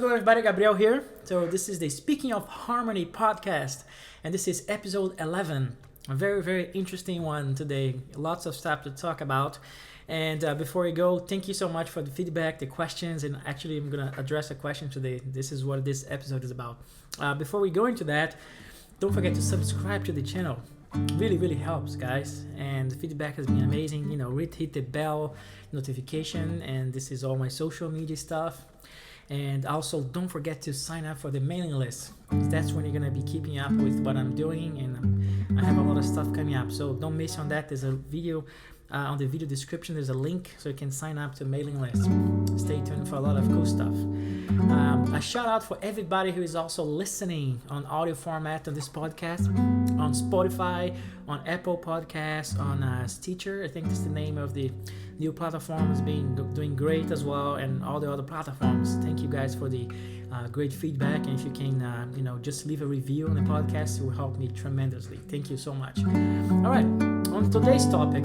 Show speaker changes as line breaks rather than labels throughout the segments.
going on, everybody? Gabriel here. So this is the Speaking of Harmony podcast, and this is episode 11. A very, very interesting one today. Lots of stuff to talk about. And before we go, thank you so much for the feedback, the questions, and actually I'm going to address a question today. This is what this episode is about. Before we go into that, don't forget to subscribe to the channel. Really, really helps, guys. And the feedback has been amazing. Hit the bell notification, and this is all my social media stuff. And also, don't forget to sign up for the mailing list. That's when you're going to be keeping up with what I'm doing, and I have a lot of stuff coming up. So don't miss on that. There's a video on the video description. There's a link so you can sign up to mailing list. Stay tuned for a lot of cool stuff. A shout out for everybody who is also listening on audio format on this podcast, on Spotify, on Apple Podcasts, on Stitcher. I think that's the name of the new platform. Is doing great as well, and all the other platforms. Thank you guys for the great feedback, and if you can just leave a review on the podcast, it will help me tremendously. Thank you so much. All right, on today's topic,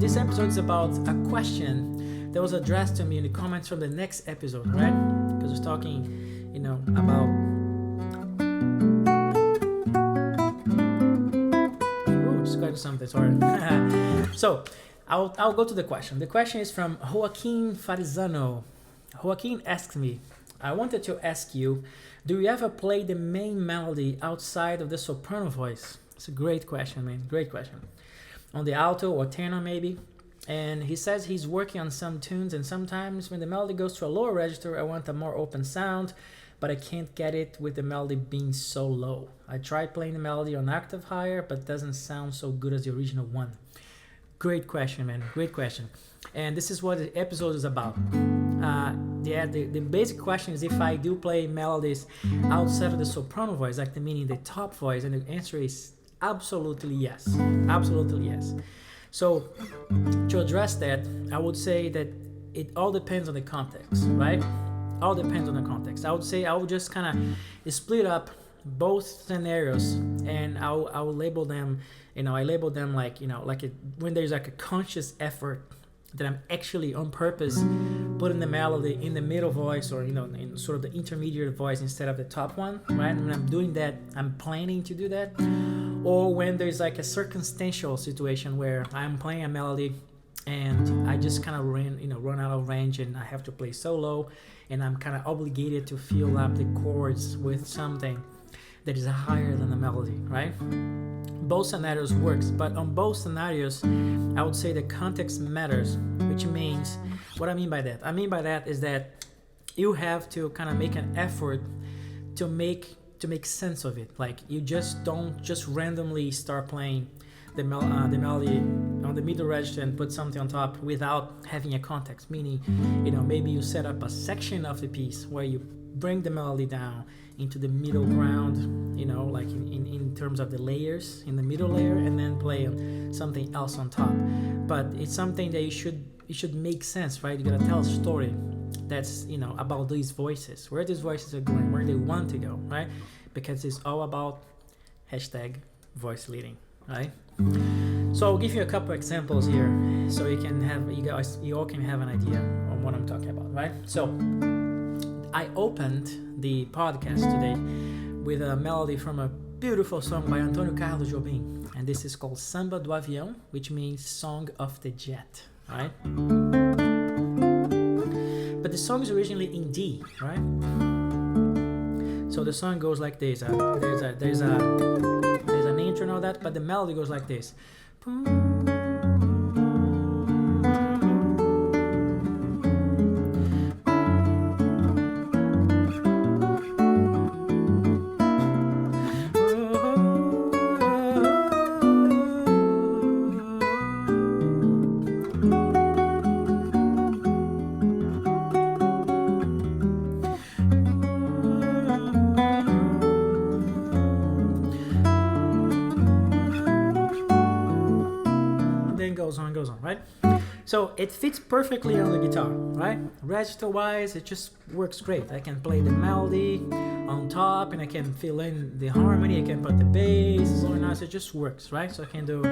this episode is about a question that was addressed to me in the comments from the next episode, right? Because we're talking about just got something, sorry. So I'll go to the question. The question is from Joaquin Farizano. Joaquin asks me, I wanted to ask you, do you ever play the main melody outside of the soprano voice? It's a great question, man. Great question. On the alto or tenor maybe. And he says he's working on some tunes, and sometimes when the melody goes to a lower register, I want a more open sound, but I can't get it with the melody being so low. I tried playing the melody on octave higher, but it doesn't sound so good as the original one. Great question, man. Great question. And this is what the episode is about. The basic question is if I do play melodies outside of the soprano voice, like meaning the top voice, and the answer is absolutely yes. Absolutely yes. So to address that, I would say that it all depends on the context, right? All depends on the context. I would say I would just kind of split up both scenarios, and I'll label them. I label them when there's like a conscious effort that I'm actually on purpose putting the melody in the middle voice, or in sort of the intermediate voice instead of the top one, right? And when I'm doing that, I'm planning to do that. Or when there's like a circumstantial situation where I'm playing a melody and I just kind of run out of range, and I have to play solo, and I'm kind of obligated to fill up the chords with something that is higher than the melody, right? Both scenarios works, but on both scenarios, I would say the context matters, which means, what I mean by that? I mean by that is that you have to kind of make an effort to make sense of it. Like, you just don't just randomly start playing the melody on the middle register and put something on top without having a context. Meaning, maybe you set up a section of the piece where you bring the melody down into the middle ground, like in terms of the layers, in the middle layer, and then play something else on top. But it's something that it should make sense, right? You gotta tell a story that's about these voices, where these voices are going, where they want to go, right? Because it's all about #voice leading, right? So I'll give you a couple examples here, so you all can have an idea on what I'm talking about, right? So I opened the podcast today with a melody from a beautiful song by Antônio Carlos Jobim, and this is called Samba do Avião, which means Song of the Jet, right? But the song is originally in D, right? So the song goes like this. There's an intro and all that, but the melody goes like this. Goes on, right? So it fits perfectly on the guitar, right? Register wise, it just works great. I can play the melody on top, and I can fill in the harmony, I can put the bass, so nice, it just works, right? So I can do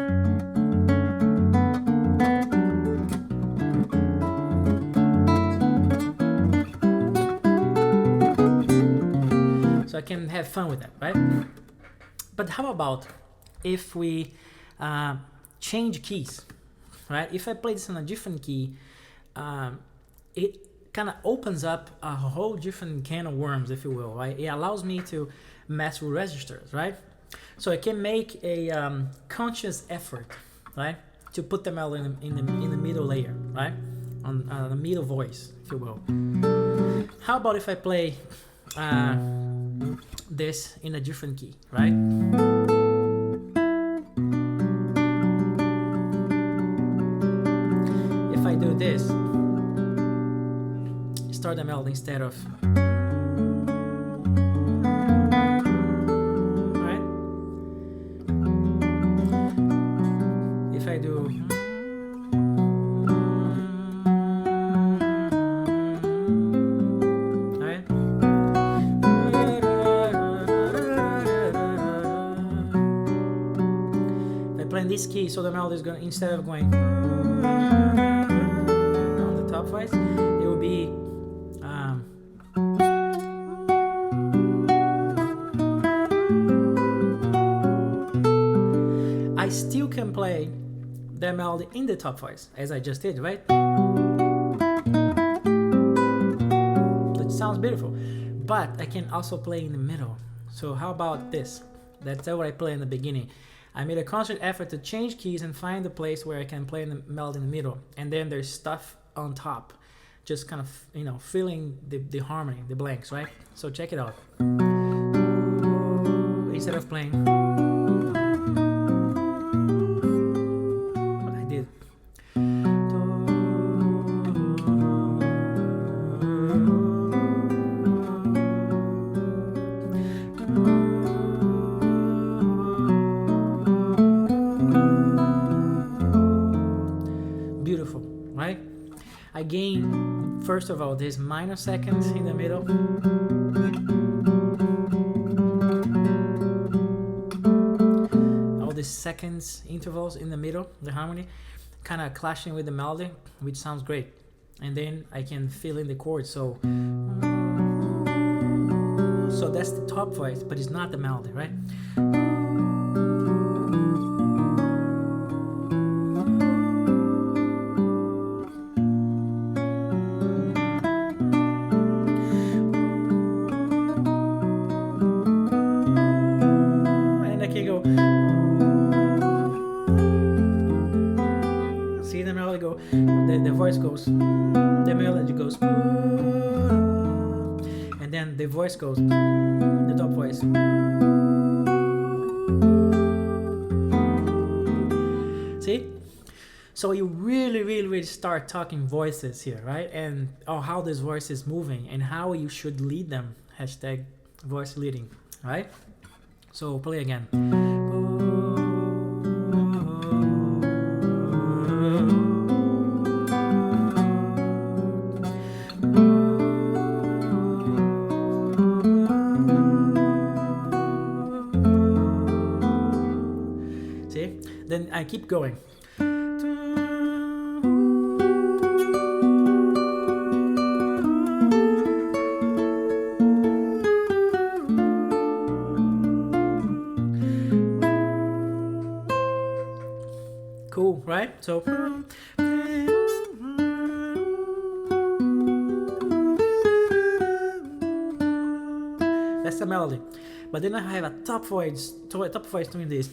can have fun with that, right? But how about if we change keys, right? If I play this in a different key, it kind of opens up a whole different can of worms, if you will, right? It allows me to mess with registers, right? So I can make a conscious effort, right, to put the melody in the middle layer, right, on the middle voice, if you will. How about if I play this in a different key, right? If I do this, start the melody instead of, right? If I do, right? If I play in this key, so the melody is going, instead of going on the top voice, it will be I still can play the melody in the top voice, as I just did, right? It sounds beautiful, but I can also play in the middle. So how about this? That's what I play in the beginning. I made a conscious effort to change keys and find the place where I can play the melody in the middle, and then there's stuff on top, just kind of, you know, filling the harmony, the blanks, right? So check it out. Instead of playing what I did, beautiful, right? I gain, first of all, this minor seconds in the middle. All these seconds intervals in the middle, the harmony, kind of clashing with the melody, which sounds great. And then I can fill in the chords. So that's the top voice, but it's not the melody, right? See the melody go, the voice goes, the melody goes, and then the voice goes, the top voice. See? So you really start talking voices here, right? And how this voice is moving and how you should lead them. Hashtag voice leading, right? So play again. See? Then I keep going. Cool, right? So that's the melody. But then I have a top voice doing this.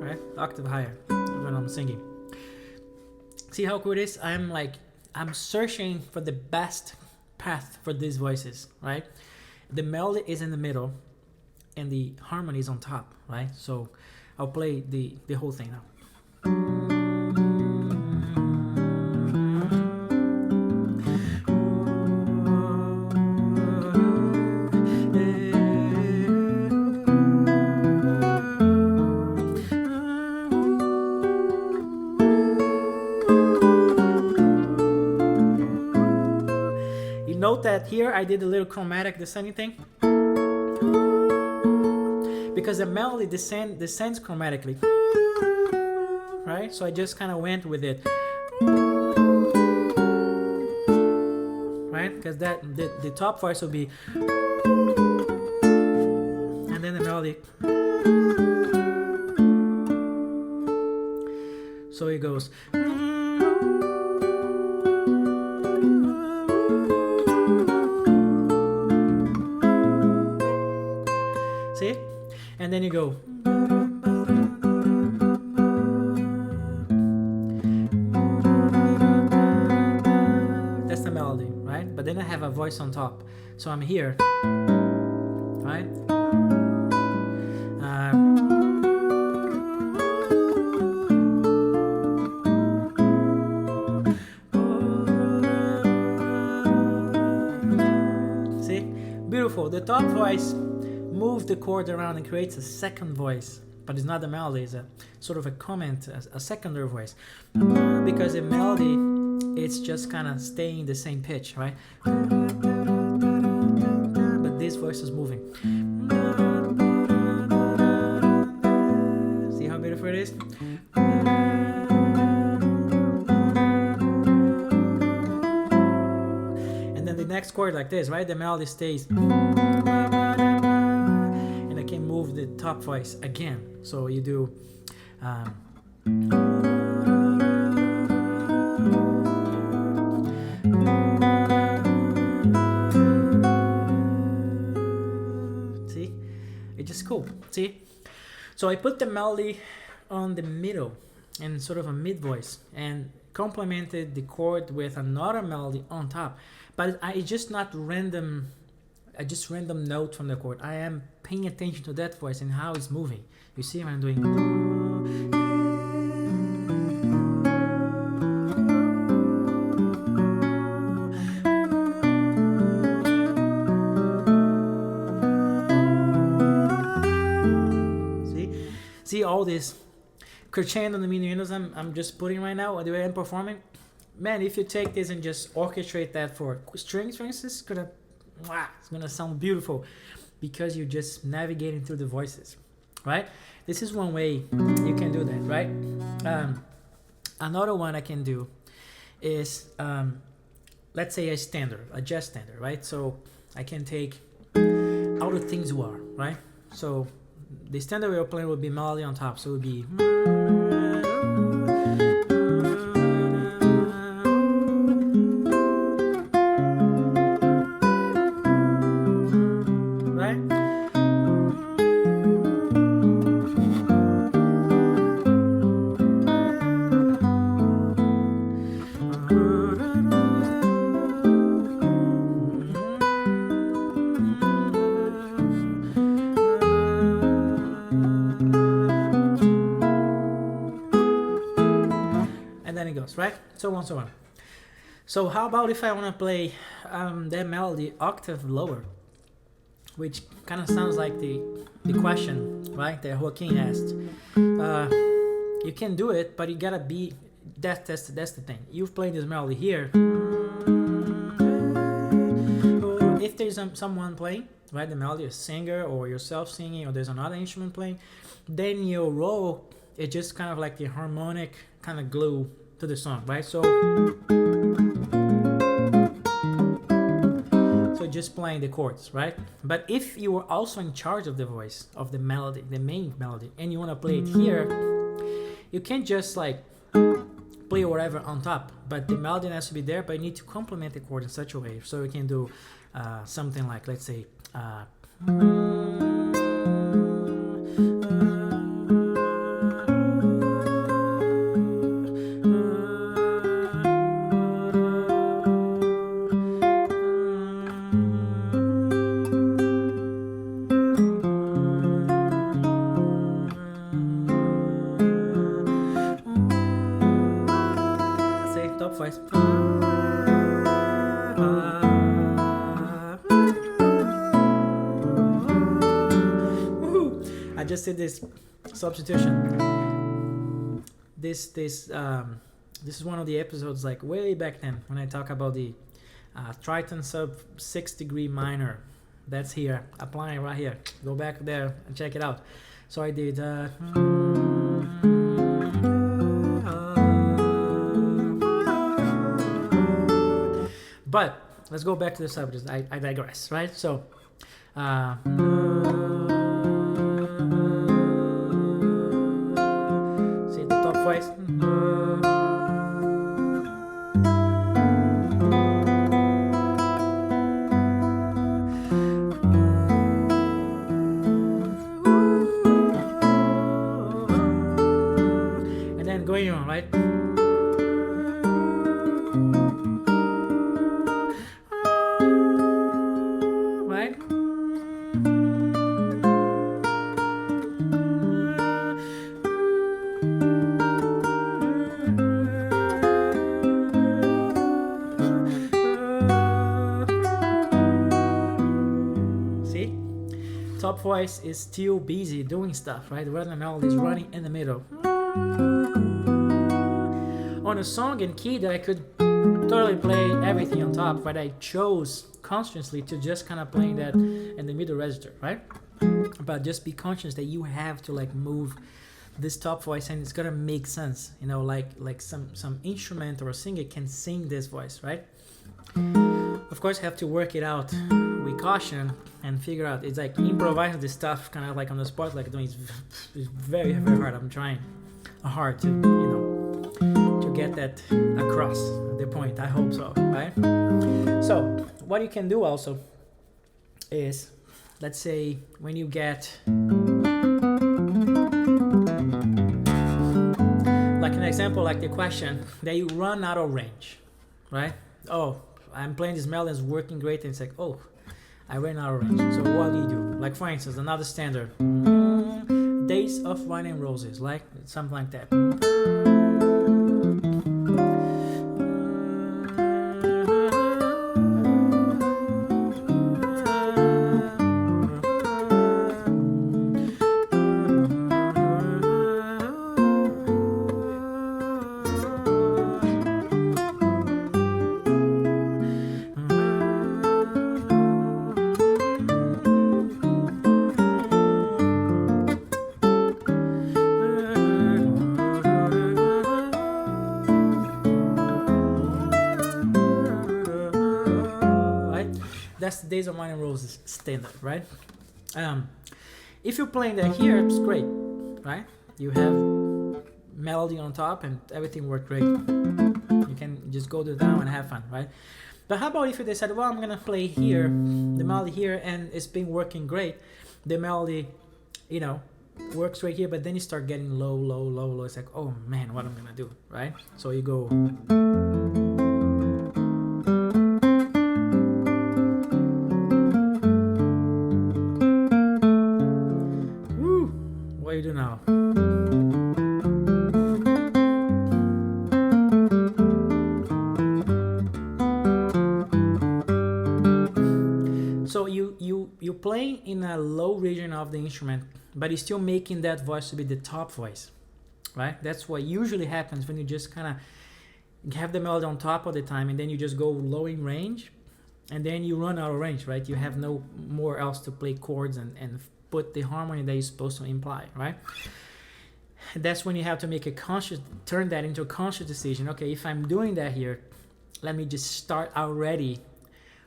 Right? Octave higher when I'm singing. See how cool it is? I'm searching for the best path for these voices, right? The melody is in the middle and the harmony is on top, right? So I'll play the whole thing now. Note that here I did a little chromatic descending thing, because the melody descends chromatically, right? So I just kind of went with it, right? Because the top voice will be, and then the melody. So it goes. See? And then you go. That's the melody, right? But then I have a voice on top. So I'm here, right? See? Beautiful. The top voice moves the chord around and creates a second voice, but it's not the melody, it's a sort of a comment, a secondary voice, because the melody, it's just kind of staying the same pitch, right? But this voice is moving. See how beautiful it is? And then the next chord like this, right? The melody stays. Move the top voice again. So you do see? It's just cool. See? So I put the melody on the middle and sort of a mid voice and complemented the chord with another melody on top. But I just not random note from the chord. I am paying attention to that voice and how it's moving. You see what I'm doing? See all this crescendo and diminuendos I'm just putting right now, the way I'm performing. Man, if you take this and just orchestrate that for strings, for instance, it's gonna sound beautiful because you're just navigating through the voices, right? This is one way you can do that, right? Another one I can do is, let's say a jazz standard, right? So I can take All the Things You Are, right? So the standard we are playing would be melody on top, so it would be, right? So on, so on. So how about if I want to play that melody octave lower, which kind of sounds like the question, right, that Joaquin asked. You can do it, but you gotta be, that's the thing. You've played this melody here. If there's someone playing, right, the melody, a singer or yourself singing, or there's another instrument playing, then your role is just kind of like the harmonic kind of glue to the song, right? So just playing the chords, right? But if you are also in charge of the voice, of the melody, the main melody, and you want to play it here, you can't just like play whatever on top, but the melody has to be there, but you need to complement the chord in such a way. So you can do something like, let's say, I just did this substitution. This is one of the episodes like way back then when I talk about the Triton sub 6 degree minor, That's here, applying right here. Go back there and check it out. So I did but let's go back to the subject. I digress, right? So see the top voice. And then going on, right? Top voice is still busy doing stuff, right? Rather than melody is running in the middle. On a song in key that I could totally play everything on top, but I chose consciously to just kind of playing that in the middle register, right? But just be conscious that you have to like move this top voice and it's gonna make sense, you know, like some instrument or a singer can sing this voice, right? Of course, have to work it out with caution and figure out. It's like improvising this stuff kind of like on the spot, like doing it's very, very hard. I'm trying hard to, you know, to get that across the point. I hope so, right? So what you can do also is, let's say when you get like an example, like the question that you run out of range, right? Oh, I'm playing this melody, it's working great, and it's like, oh, I ran out of range. So what do you do? Like for instance, another standard, Days of Wine and Roses, like something like that. That's the Days of Wine and Roses standard, right? If you're playing that here, it's great, right? You have melody on top and everything worked great. You can just go to down and have fun, right? But how about if you decide, well, I'm gonna play here, the melody here, and it's been working great. The melody, you know, works right here, but then you start getting low, low, low, low. It's like, oh man, what am I gonna do, right? So you go. What do you do now? So you play in a low region of the instrument, but you're still making that voice to be the top voice, right? That's what usually happens when you just kind of have the melody on top all the time, and then you just go low in range, and then you run out of range, right? You have no more else to play chords and put the harmony that you're supposed to imply, right? That's when you have to make a conscious, turn that into a conscious decision. Okay, if I'm doing that here, let me just start already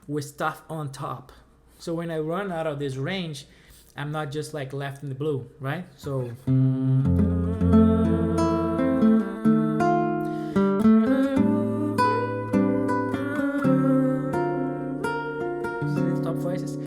with stuff on top. So when I run out of this range, I'm not just like left in the blue, right? So top voices.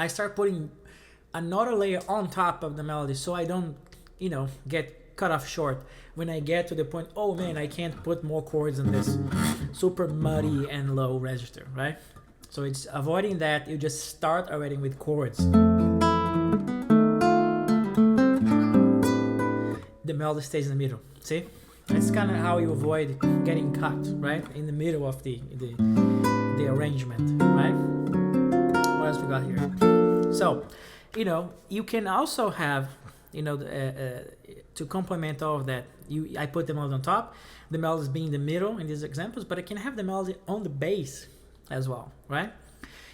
I start putting another layer on top of the melody so I don't, get cut off short when I get to the point, oh man, I can't put more chords in this super muddy and low register, right? So it's avoiding that. You just start already with chords. The melody stays in the middle. See? That's kind of how you avoid getting cut, right? In the middle of the arrangement, right? What else we got here? So, you can also have, to complement all of that, I put the melody on top, the melodies being in the middle in these examples, but I can have the melody on the bass as well, right?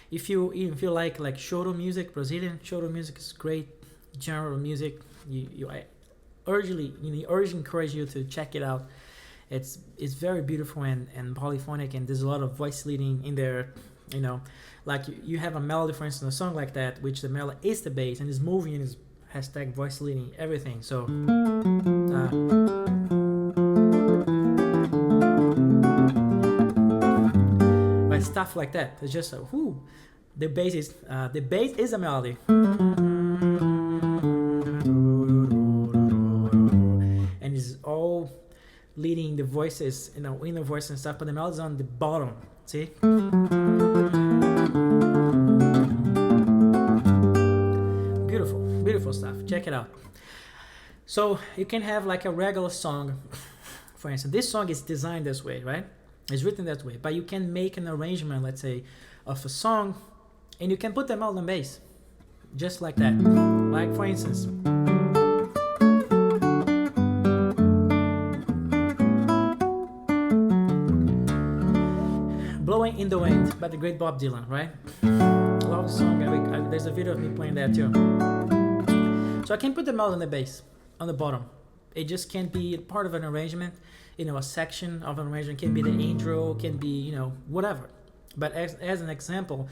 If you like choro music, Brazilian choro music is great genre of music. I urgently encourage you to check it out. It's very beautiful and polyphonic, and there's a lot of voice leading in there. Like you have a melody, for instance, a song like that, which the melody is the bass and is moving and is hashtag voice leading everything. So but stuff like that. It's just the bass is a melody. And it's all leading the voices, inner voice and stuff, but the melody's on the bottom. See? Beautiful stuff. Check it out. So you can have like a regular song. For instance, this song is designed this way, right? It's written that way, but you can make an arrangement, let's say, of a song, and you can put the melody on bass, just like that. Like for instance, "Blowing in the Wind" by the great Bob Dylan, right? Love the song. There's a video of me playing that too. So I can put the melody on the bass, on the bottom. It just can't be part of an arrangement. A section of an arrangement can be the intro, can be, whatever. But as an example,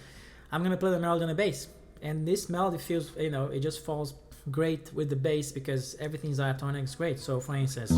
I'm going to play the melody on the bass. And this melody feels, it just falls great with the bass because everything's diatonic. It's great. So for instance,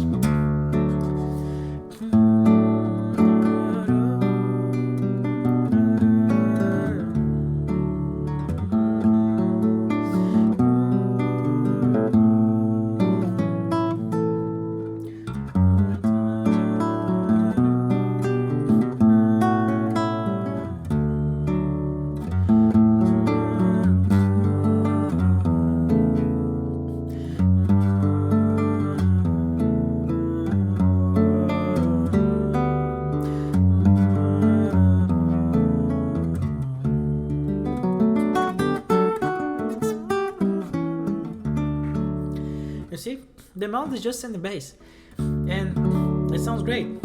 see, the melody is just in the bass, and it sounds great.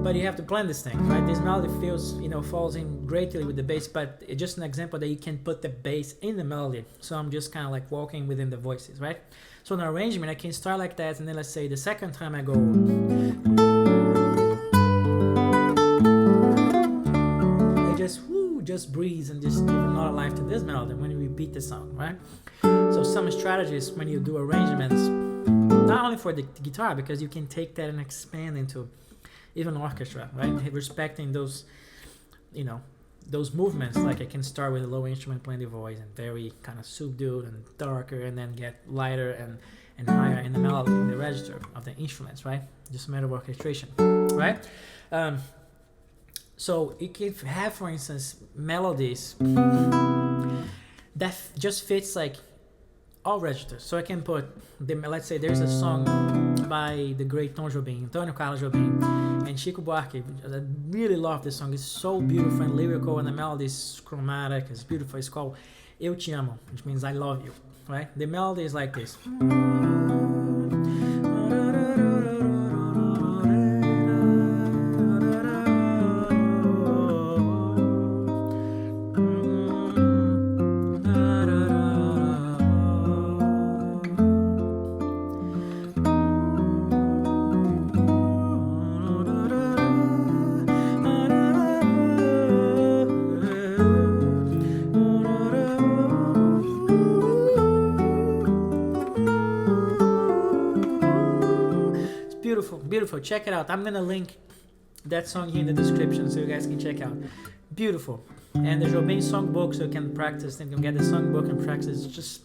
But you have to plan this thing, right? This melody falls in greatly with the bass, but it's just an example that you can put the bass in the melody. So I'm just kind of like walking within the voices, right? So in an arrangement, I can start like that, and then let's say the second time I go, it just breathes and just give another life to this melody when you repeat the song, right? So some strategies when you do arrangements, not only for the guitar, because you can take that and expand into even orchestra, right? Respecting those, those movements. Like I can start with a low instrument playing the voice and very kind of subdued and darker, and then get lighter and higher in the melody, in the register of the instruments, right? Just a matter of orchestration, right? So you can have, for instance, melodies that just fits like all registers. So I can put, let's say there's a song by the great Jobim, Antônio Carlos Jobim, and Chico Buarque. I really love this song. It's so beautiful and lyrical, and the melody is chromatic. It's beautiful. It's called Eu Te Amo, which means I love you, right? The melody is like this. Beautiful. Check it out. I'm gonna link that song here in the description so you guys can check out. Beautiful. And the Jobim songbook, so you can practice and you can get the songbook and practice. It's just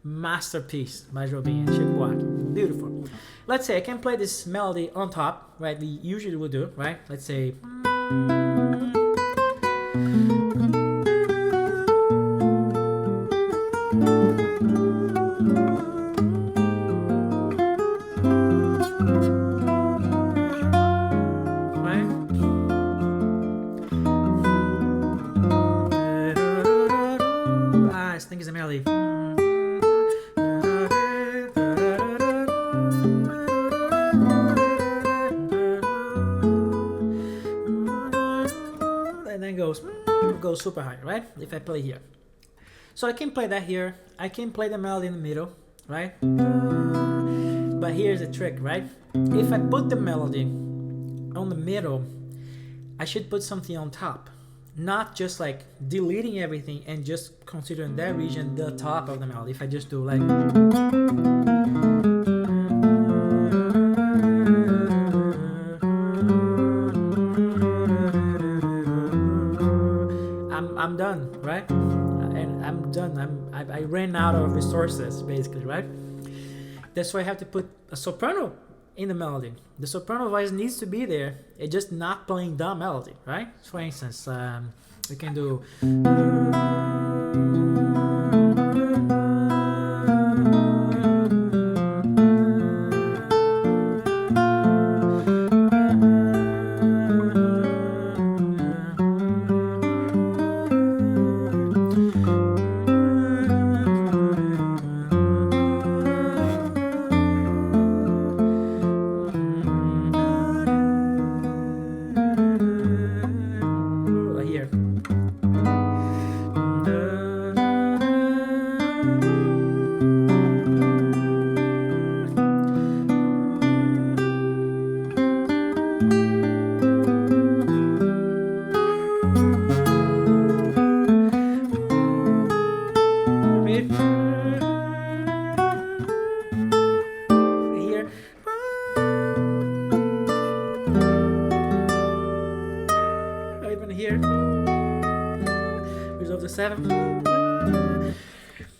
masterpiece by Jobim and Chico Buarque. Beautiful. Let's say I can play this melody on top, right? We usually would do, right? Let's say. I think it's a melody. And then goes super high, right? If I play here. So I can play that here. I can play the melody in the middle, right? But here's the trick, right? If I put the melody on the middle, I should put something on top. Not just like deleting everything and just considering that region the top of the melody. If I just do like, I'm done, right? And I'm done. I ran out of resources basically, right? That's why I have to put a soprano in the melody. The soprano voice needs to be there. It's just not playing the melody, right? For instance, we can do.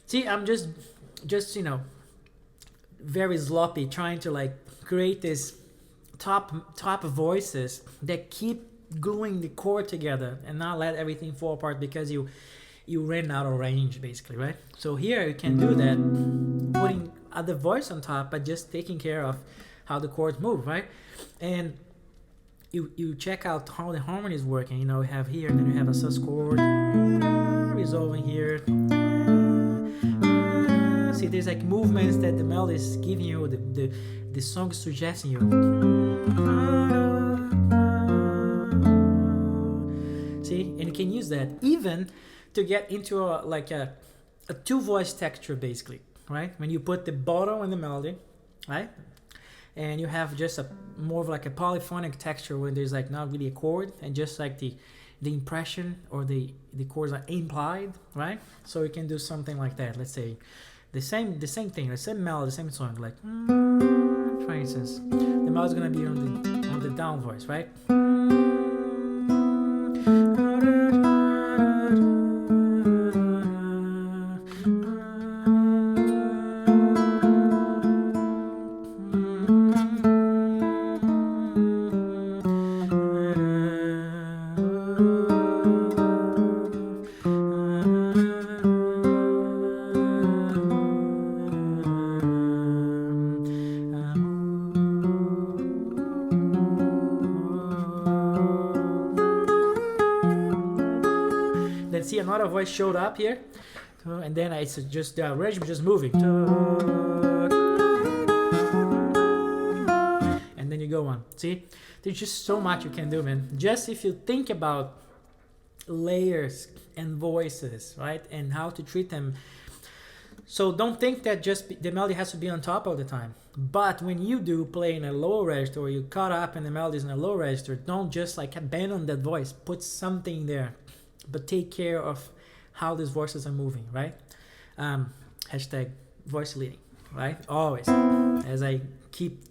See, I'm just very sloppy trying to like create this top voices that keep gluing the chord together and not let everything fall apart because you ran out of range basically, right? So here you can do that, putting other voice on top, but just taking care of how the chords move, right? And you check out how the harmony is working. You have here, and then you have a sus chord resolving here. See, there's like movements that the melody is giving you, the song is suggesting you. See, and you can use that even to get into a two voice texture basically, right? When you put the bottom in the melody, right? And you have just more of like a polyphonic texture where there's like not really a chord and just like the impression or the chords are implied, right? So you can do something like that. Let's say the same thing, the same melody, the same song. Like for instance, the melody's gonna be on the down voice, right? See, another voice showed up here, and then it's just the arrangement just moving, and then you go on. See, there's just so much you can do, man. Just if you think about layers and voices, right, and how to treat them. So don't think that just the melody has to be on top all the time. But when you do play in a low register or you cut up and the melody is in a low register, don't just like abandon that voice. Put something there. But take care of how these voices are moving, right? Hashtag voice leading, right? Always, as I keep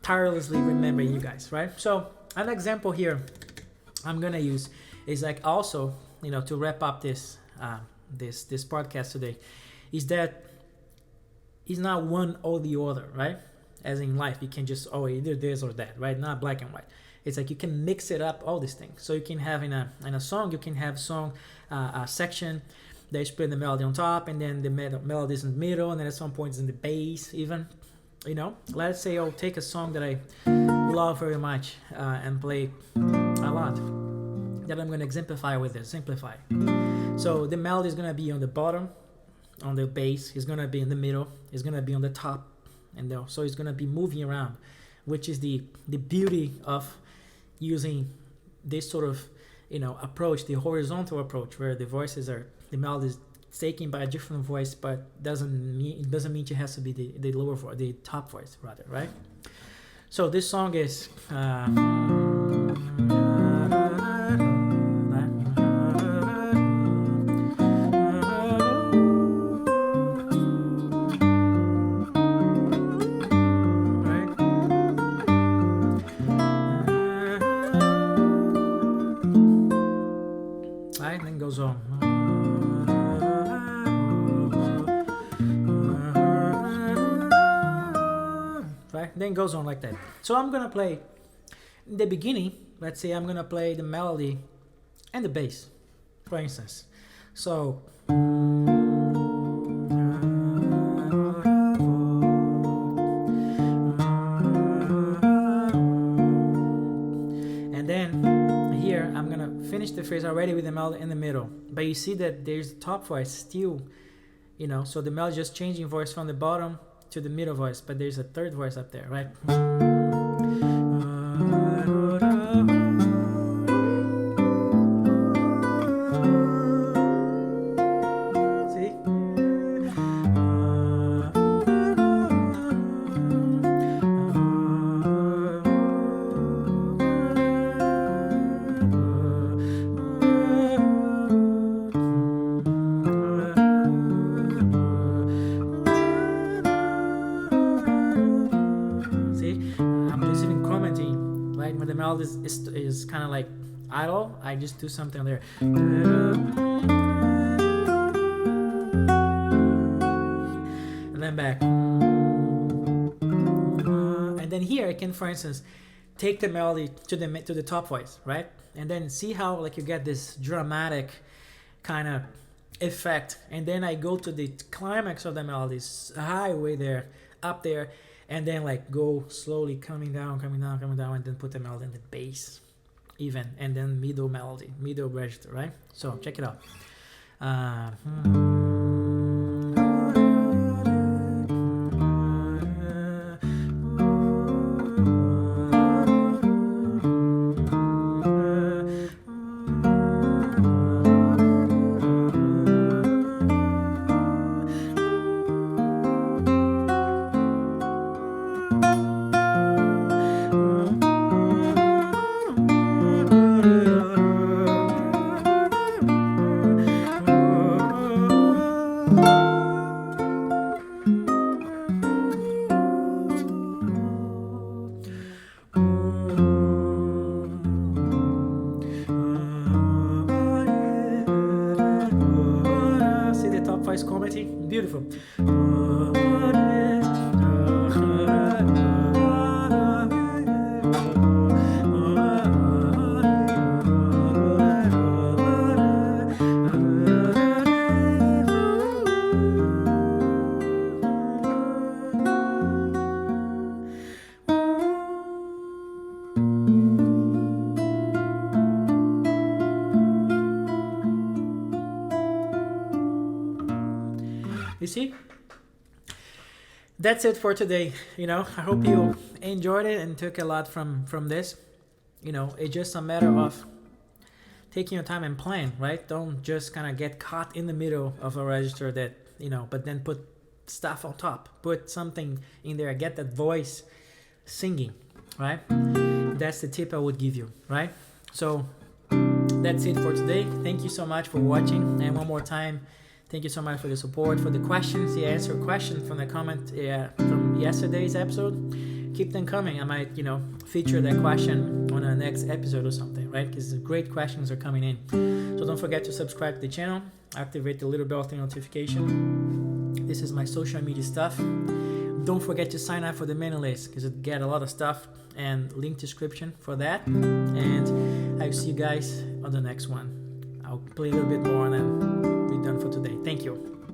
tirelessly remembering you guys, right? So an example here I'm gonna use is like also to wrap up this podcast today, is that it's not one or the other, right? As in life, you can just either this or that, right? Not black and white. It's like you can mix it up, all these things. So you can have in a song, you can have a section that is putting the melody on top, and then the melody is in the middle, and then at some point it's in the bass even. Let's say I'll take a song that I love very much and play a lot, that I'm going to exemplify with this. Simplify. So the melody is going to be on the bottom, on the bass. It's going to be in the middle. It's going to be on the top, so it's going to be moving around, which is the beauty of using this sort of approach, the horizontal approach, where the melody is taken by a different voice, but doesn't mean it has to be the lower voice, the top voice rather, right? So this song is right, then goes on. Then goes on like that. So I'm gonna play in the beginning. Let's say I'm gonna play the melody and the bass, for instance. So and then here I'm gonna finish the phrase already with the melody in the middle. But you see that there's the top voice still, so the melody just changing voice from the bottom to the middle voice, but there's a third voice up there, right? See? When the melody is kind of like idle, I just do something there. And then back. And then here I can, for instance, take the melody to the top voice, right? And then see how you get this dramatic kind of effect. And then I go to the climax of the melody, high way there, up there. And then go slowly coming down, and then put the melody in the bass, even, and then middle register, right? So check it out. Beautiful. You see? That's it for today. I hope you enjoyed it and took a lot from this. It's just a matter of taking your time and playing, right? Don't just kind of get caught in the middle of a register that, but then put stuff on top. Put something in there. Get that voice singing, right? That's the tip I would give you, right? So that's it for today. Thank you so much for watching. And one more time, thank you so much for the support, for the questions. You answered questions from the comment from yesterday's episode. Keep them coming. I might, feature that question on a a next episode or something, right? Because the great questions are coming in. So don't forget to subscribe to the channel, activate the little bell thing notification. This is my social media stuff. Don't forget to sign up for the mailing list because it get a lot of stuff, and link description for that. And I'll see you guys on the next one. I'll play a little bit more and then be done for today. Thank you.